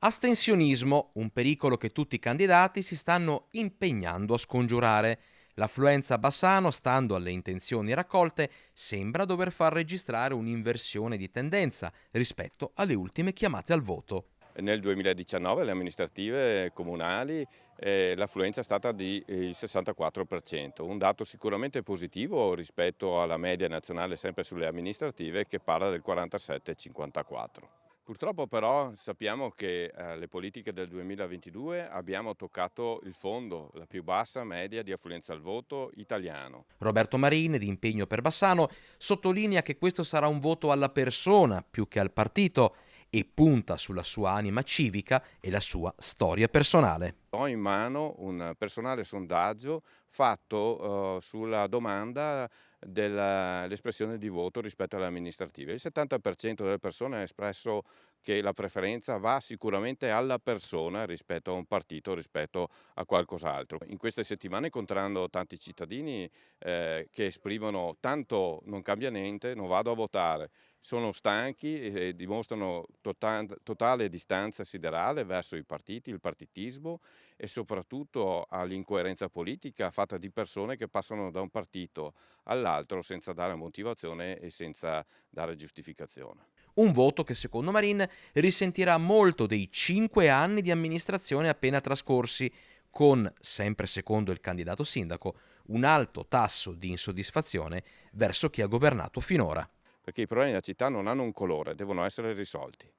Astensionismo, un pericolo che tutti i candidati si stanno impegnando a scongiurare. L'affluenza a Bassano, stando alle intenzioni raccolte, sembra dover far registrare un'inversione di tendenza rispetto alle ultime chiamate al voto. Nel 2019 le amministrative comunali l'affluenza è stata di il 64%, un dato sicuramente positivo rispetto alla media nazionale sempre sulle amministrative che parla del 47,54. Purtroppo però sappiamo che le politiche del 2022 abbiamo toccato il fondo, la più bassa media di affluenza al voto italiano. Roberto Marin, di Impegno per Bassano, sottolinea che questo sarà un voto alla persona più che al partito e punta sulla sua anima civica e la sua storia personale. Ho in mano un personale sondaggio fatto sulla domanda dell'espressione di voto rispetto alle amministrative. Il 70% delle persone ha espresso che la preferenza va sicuramente alla persona rispetto a un partito, rispetto a qualcos'altro. In queste settimane incontrando tanti cittadini che esprimono tanto non cambia niente, non vado a votare, sono stanchi e dimostrano totale distanza siderale verso i partiti, il partitismo e soprattutto all'incoerenza politica fatta di persone che passano da un partito all'altro senza dare motivazione e senza dare giustificazione. Un voto che secondo Marin risentirà molto dei 5 anni di amministrazione appena trascorsi, con, sempre secondo il candidato sindaco, un alto tasso di insoddisfazione verso chi ha governato finora. Perché i problemi della città non hanno un colore, devono essere risolti.